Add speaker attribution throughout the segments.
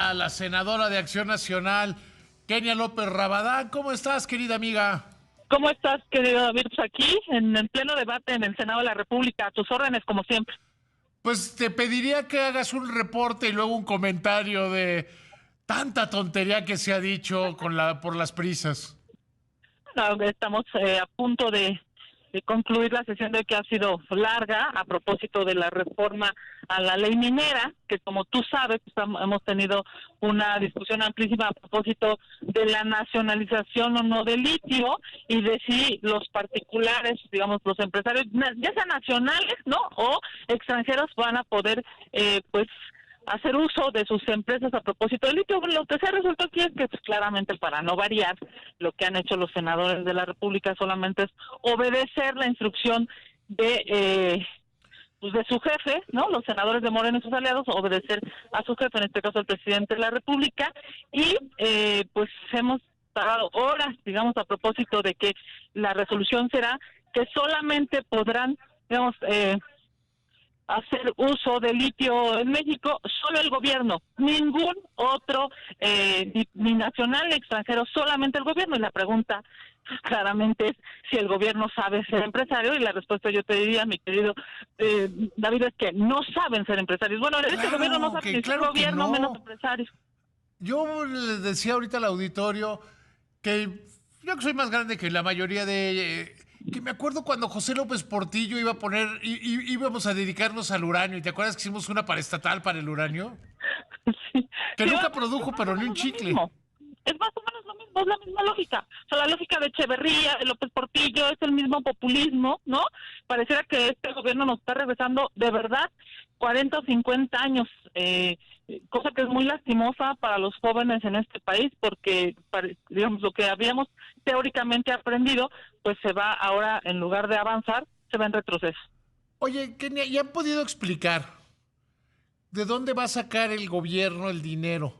Speaker 1: a la senadora de Acción Nacional, Kenia López Rabadán. ¿Cómo estás, querida amiga?
Speaker 2: ¿Cómo estás, querido David? Pues aquí, en el pleno debate en el Senado de la República, a tus órdenes, como siempre.
Speaker 1: Pues te pediría que hagas un reporte y luego un comentario de tanta tontería que se ha dicho por las prisas.
Speaker 2: Bueno, estamos a punto de concluir la sesión de hoy, que ha sido larga, a propósito de la reforma a la ley minera, que como tú sabes, pues, hemos tenido una discusión amplísima a propósito de la nacionalización o no del litio y de si los particulares, digamos, los empresarios, ya sean nacionales, ¿no?, o extranjeros, van a poder, pues, hacer uso de sus empresas a propósito del litio. Lo que se ha resuelto aquí es que, pues, claramente, para no variar, lo que han hecho los senadores de la República solamente es obedecer la instrucción pues de su jefe, ¿no? Los senadores de Morena y sus aliados, obedecer a su jefe, en este caso el presidente de la República, y pues hemos tardado horas, digamos, a propósito de que la resolución será que solamente podrán, digamos, hacer uso de litio en México solo el gobierno, ningún otro, ni nacional ni extranjero, solamente el gobierno. Y la pregunta claramente es si el gobierno sabe ser empresario, y la respuesta, yo te diría, mi querido David, es que no saben ser empresarios. Bueno, este gobierno no sabe ni ser gobierno, menos empresarios.
Speaker 1: Yo le decía ahorita al auditorio que yo que soy más grande que la mayoría que me acuerdo cuando José López Portillo iba a poner, íbamos a dedicarnos al uranio, y ¿te acuerdas que hicimos una paraestatal para el uranio?
Speaker 2: Sí.
Speaker 1: Que
Speaker 2: Sí,
Speaker 1: nunca produjo, pero ni un chicle.
Speaker 2: Es más o menos lo mismo, es la misma lógica. O sea, la lógica de Echeverría, de López Portillo, es el mismo populismo, ¿no? Pareciera que este gobierno nos está regresando de verdad 40 o 50 años, cosa que es muy lastimosa para los jóvenes en este país, porque, digamos, lo que habíamos teóricamente aprendido, pues se va ahora, en lugar de avanzar, se va en retroceso.
Speaker 1: Oye, Kenia, ¿ya han podido explicar de dónde va a sacar el gobierno el dinero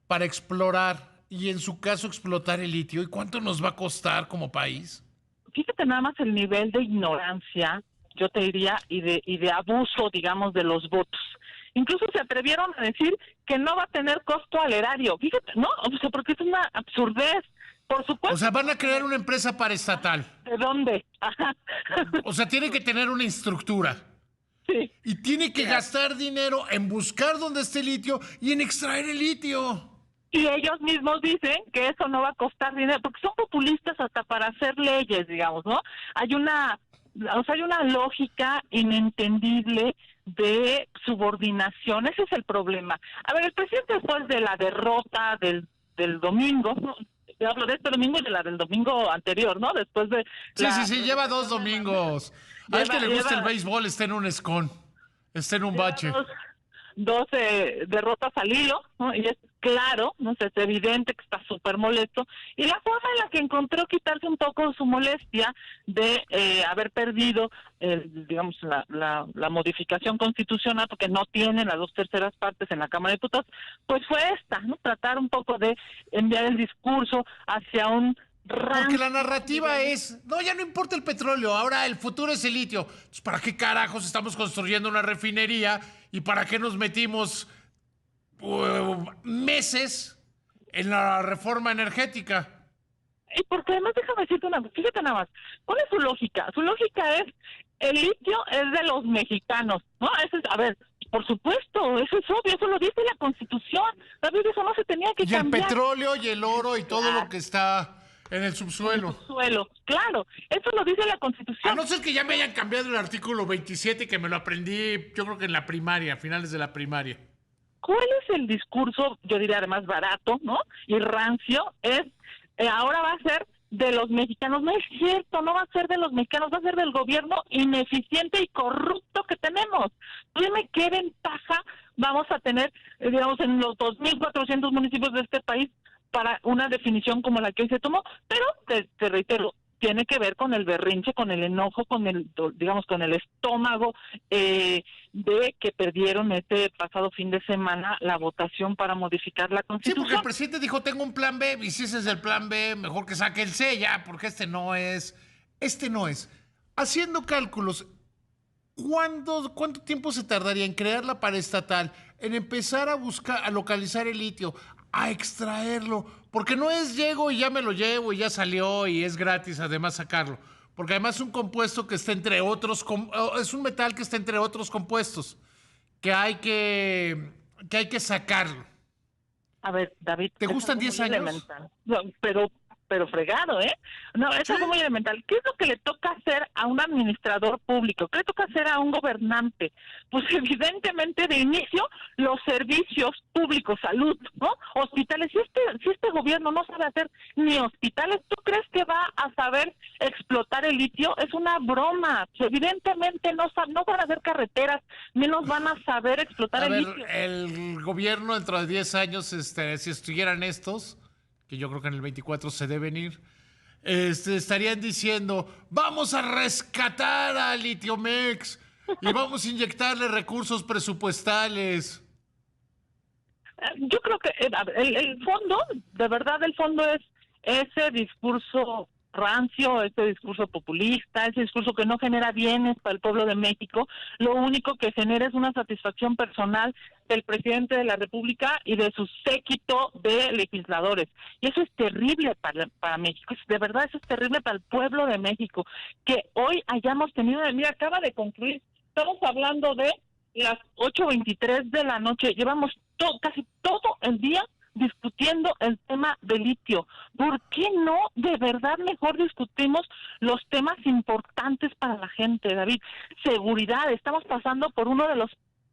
Speaker 1: para explorar y, en su caso, explotar el litio? ¿Y cuánto nos va a costar como país?
Speaker 2: Fíjate nada más el nivel de ignorancia, yo te diría, y de abuso, digamos, de los votos. Incluso se atrevieron a decir que no va a tener costo al erario. Fíjate, ¿no? O sea, porque es una absurdez. Por supuesto.
Speaker 1: O sea, van a crear una empresa paraestatal.
Speaker 2: ¿De dónde? Ajá.
Speaker 1: O sea, tiene que tener una estructura.
Speaker 2: Sí.
Speaker 1: Y tiene que gastar dinero en buscar dónde esté el litio y en extraer el litio.
Speaker 2: Y ellos mismos dicen que eso no va a costar dinero, porque son populistas hasta para hacer leyes, digamos, ¿no? Hay una lógica inentendible de subordinación. Ese es el problema. A ver, el presidente, después de la derrota del domingo, ¿no?, hablo de este domingo y de la del domingo anterior, ¿no? Después de
Speaker 1: Sí, lleva 2 domingos. A él que le gusta el béisbol está en un escón, está en un bache.
Speaker 2: Dos derrotas al hilo, ¿no? Y es claro, ¿no? Es evidente que está súper molesto, y la forma en la que encontró quitarse un poco su molestia de haber perdido, digamos, la modificación constitucional, porque no tiene las 2/3 partes en la Cámara de Diputados, pues fue esta, ¿no? Tratar un poco de enviar el discurso hacia un...
Speaker 1: Porque la narrativa es, no, ya no importa el petróleo, ahora el futuro es el litio. Entonces, ¿para qué carajos estamos construyendo una refinería y para qué nos metimos meses en la reforma energética?
Speaker 2: Y porque además, déjame decirte fíjate nada más, ¿cuál es su lógica? Su lógica es, el litio es de los mexicanos, ¿no? Eso es, a ver, por supuesto, eso es obvio, eso lo dice la Constitución. David, eso no se tenía que cambiar.
Speaker 1: Y el petróleo y el oro y todo lo que está en el subsuelo.
Speaker 2: En el subsuelo, claro, eso lo dice la Constitución.
Speaker 1: A no ser que ya me hayan cambiado el artículo 27, que me lo aprendí, yo creo que en la primaria, a finales de la primaria.
Speaker 2: ¿Cuál es el discurso, yo diría además barato, ¿no?, y rancio? Es, ahora va a ser de los mexicanos. No es cierto, no va a ser de los mexicanos, va a ser del gobierno ineficiente y corrupto que tenemos. Dime qué ventaja vamos a tener, digamos, en los 2.400 municipios de este país para una definición como la que hoy se tomó. Pero te reitero, tiene que ver con el berrinche, con el enojo, con el, digamos, con el estómago de que perdieron este pasado fin de semana la votación para modificar la Constitución.
Speaker 1: Sí, porque el presidente dijo, tengo un plan B, y si ese es el plan B, mejor que saque el C ya, porque este no es. Haciendo cálculos, ¿Cuánto tiempo se tardaría en crear la paraestatal, en empezar a buscar, a localizar el litio, a extraerlo? Porque no es llego y ya me lo llevo y ya salió y es gratis además sacarlo. Porque además es un compuesto que está entre otros, es un metal que está entre otros compuestos que hay que sacarlo.
Speaker 2: A ver, David,
Speaker 1: ¿Te
Speaker 2: es
Speaker 1: gustan
Speaker 2: algo
Speaker 1: 10
Speaker 2: muy
Speaker 1: años?
Speaker 2: elemental. No, pero fregado, ¿eh? No, es
Speaker 1: Sí.
Speaker 2: algo muy elemental. ¿Qué es lo que le toca hacer a un administrador público? ¿Qué le toca hacer a un gobernante? Pues evidentemente de inicio los servicios públicos, salud, ¿no? Hospitales. Si este gobierno no sabe hacer ni hospitales, ¿tú crees que va a saber explotar el litio? Es una broma. Pues evidentemente no van a hacer carreteras, menos van a saber explotar
Speaker 1: A
Speaker 2: el
Speaker 1: ver,
Speaker 2: litio.
Speaker 1: el gobierno dentro de 10 años, si estuvieran estos, que yo creo que en el 24 se deben ir, estarían diciendo, vamos a rescatar a Litiomex y vamos a inyectarle recursos presupuestales.
Speaker 2: Yo creo que a ver, el fondo, de verdad, el fondo es ese discurso rancio, ese discurso populista, ese discurso que no genera bienes para el pueblo de México. Lo único que genera es una satisfacción personal del presidente de la República y de su séquito de legisladores. Y eso es terrible para México. De verdad, eso es terrible para el pueblo de México. Que hoy hayamos tenido, mira, acaba de concluir, estamos hablando de las 8:23 de la noche, llevamos casi todo el día discutiendo el tema del litio. ¿Por qué no de verdad mejor discutimos los temas importantes para la gente, David? Seguridad, estamos pasando por uno de las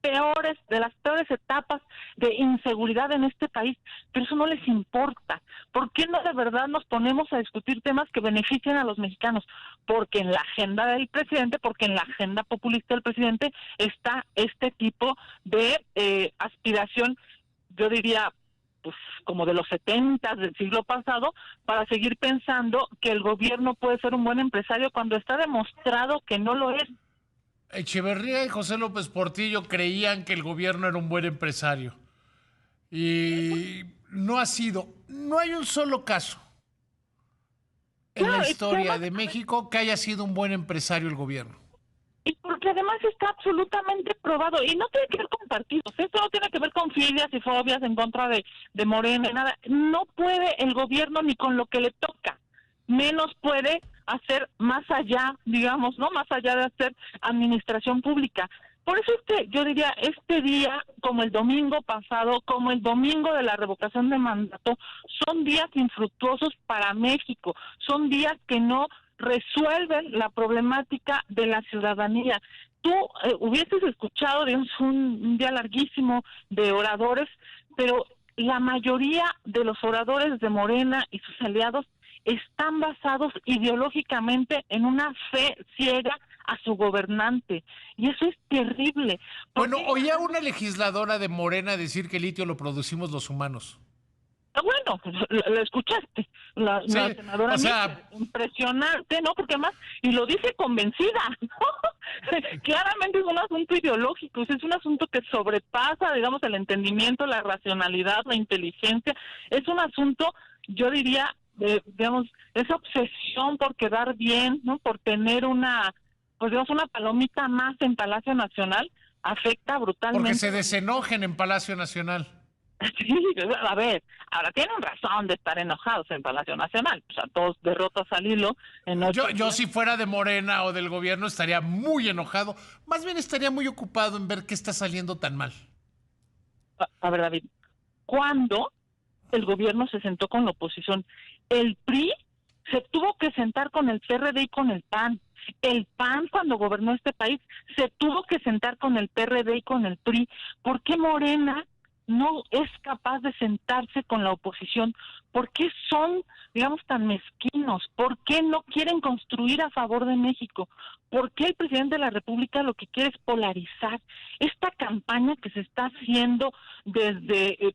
Speaker 2: peores etapas de inseguridad en este país, pero eso no les importa. ¿Por qué no de verdad nos ponemos a discutir temas que beneficien a los mexicanos? Porque en la agenda del presidente, porque en la agenda populista del presidente está este tipo de aspiración, yo diría, pues como de los 70 del siglo pasado, para seguir pensando que el gobierno puede ser un buen empresario cuando está demostrado que no lo es.
Speaker 1: Echeverría y José López Portillo creían que el gobierno era un buen empresario. Y no ha sido. No hay un solo caso en la
Speaker 2: Claro,
Speaker 1: historia de México que haya sido un buen empresario el gobierno.
Speaker 2: y porque además está absolutamente probado, y no tiene que ver con partidos, esto no tiene que ver con filias y fobias en contra de Morena, nada. No puede el gobierno ni con lo que le toca, menos puede hacer más allá, digamos, ¿no? Más allá de hacer administración pública. Por eso yo diría, este día, como el domingo pasado, como el domingo de la revocación de mandato, son días infructuosos para México, son días que no resuelven la problemática de la ciudadanía. Tú hubieses escuchado, digamos, un día larguísimo de oradores, pero la mayoría de los oradores de Morena y sus aliados están basados ideológicamente en una fe ciega a su gobernante, y eso es terrible.
Speaker 1: Bueno, oía una legisladora de Morena decir que el litio lo producimos los humanos.
Speaker 2: Bueno, pues, la escuchaste, la
Speaker 1: Sí,
Speaker 2: senadora
Speaker 1: o sea,
Speaker 2: impresionante, ¿no? Porque además, y lo dice convencida, ¿no? Claramente es un asunto ideológico, es un asunto que sobrepasa, digamos, el entendimiento, la racionalidad, la inteligencia, es un asunto, yo diría, digamos, esa obsesión por quedar bien, ¿no? Por tener pues digamos, una palomita más en Palacio Nacional, afecta brutalmente.
Speaker 1: porque se desenojen en Palacio Nacional.
Speaker 2: Sí, a ver, ahora tienen razón de estar enojados en Palacio Nacional, o sea, todos derrotas al hilo en 8
Speaker 1: Yo
Speaker 2: días.
Speaker 1: si fuera de Morena o del gobierno estaría muy enojado. Más bien estaría muy ocupado en ver qué está saliendo tan mal.
Speaker 2: A ver, David, ¿cuándo el gobierno se sentó con la oposición? El PRI se tuvo que sentar con el PRD y con el PAN. El PAN, cuando gobernó este país, se tuvo que sentar con el PRD y con el PRI. ¿Por qué Morena no es capaz de sentarse con la oposición? ¿Por qué son, digamos, tan mezquinos? ¿Por qué no quieren construir a favor de México? ¿Por qué el presidente de la República lo que quiere es polarizar? Esta campaña que se está haciendo desde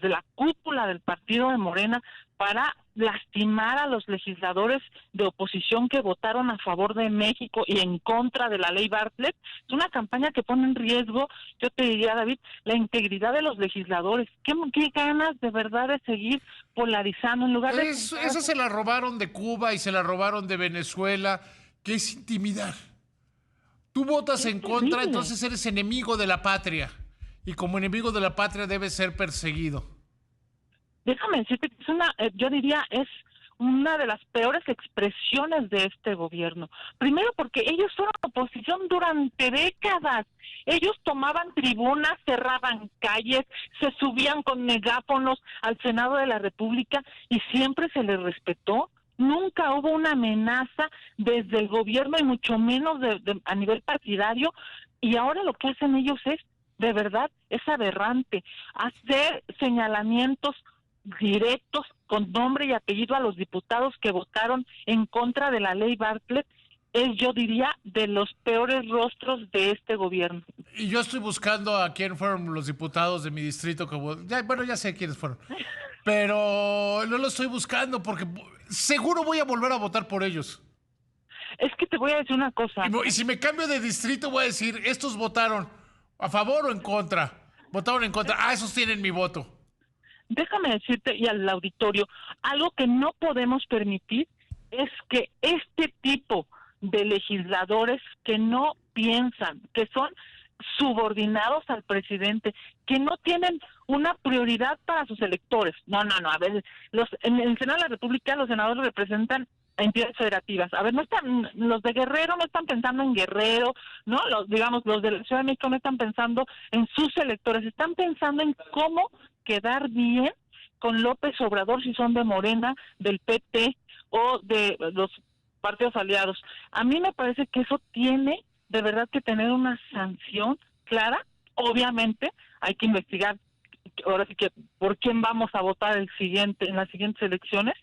Speaker 2: la cúpula del partido de Morena para lastimar a los legisladores de oposición que votaron a favor de México y en contra de la ley Bartlett, es una campaña que pone en riesgo, yo te diría, David, la integridad de los legisladores. ¿Qué ganas de verdad de seguir polarizando en lugar de...
Speaker 1: Esa se la robaron de Cuba y se la robaron de Venezuela, que es intimidar. Tú votas
Speaker 2: Es
Speaker 1: en contra,
Speaker 2: terrible.
Speaker 1: entonces eres enemigo de la patria. Y como enemigo de la patria debes ser perseguido.
Speaker 2: Déjame decirte que es yo diría, es una de las peores expresiones de este gobierno. Primero porque ellos fueron oposición durante décadas. Ellos tomaban tribunas, cerraban calles, se subían con megáfonos al Senado de la República y siempre se les respetó. Nunca hubo una amenaza desde el gobierno y mucho menos a nivel partidario. Y ahora lo que hacen ellos es, de verdad, es aberrante. Hacer señalamientos directos con nombre y apellido a los diputados que votaron en contra de la ley Bartlett es, yo diría, de los peores rostros de este gobierno.
Speaker 1: Y yo estoy buscando a quién fueron los diputados de mi distrito que bueno, ya sé quiénes fueron. Pero no lo estoy buscando porque seguro voy a volver a votar por ellos.
Speaker 2: Es que te voy a decir una cosa.
Speaker 1: Y si me cambio de distrito voy a decir, estos votaron a favor o en contra. Votaron en contra. Ah, esos tienen mi voto.
Speaker 2: Déjame decirte y al auditorio, algo que no podemos permitir es que este tipo de legisladores que no piensan, que son subordinados al presidente, que no tienen una prioridad para sus electores. No, a ver, en el Senado de la República los senadores representan a entidades federativas. A ver, no están, los de Guerrero no están pensando en Guerrero, ¿no? Digamos, los de la Ciudad de México no están pensando en sus electores, están pensando en cómo quedar bien con López Obrador si son de Morena, del PT o de los partidos aliados. A mí me parece que eso tiene de verdad que tener una sanción clara. Obviamente hay que investigar ahora sí que por quién vamos a votar en las siguientes elecciones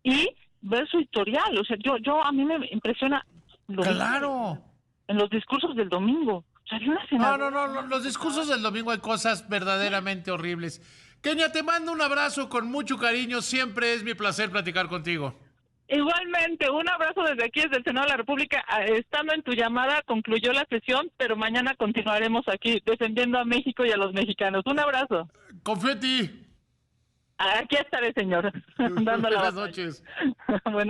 Speaker 2: y ver su historial. O sea, yo a mí me impresiona
Speaker 1: Claro.
Speaker 2: en los discursos del domingo. O sea, hay una senadora.
Speaker 1: No. Los discursos del domingo hay cosas verdaderamente horribles. Kenia, te mando un abrazo con mucho cariño. Siempre es mi placer platicar contigo.
Speaker 2: Igualmente, un abrazo desde aquí, desde el Senado de la República. Estando en tu llamada, concluyó la sesión, pero mañana continuaremos aquí defendiendo a México y a los mexicanos. Un abrazo.
Speaker 1: Confío en ti.
Speaker 2: Aquí estaré, señor. Dando la
Speaker 1: Buenas
Speaker 2: batalla.
Speaker 1: noches.
Speaker 2: Bueno.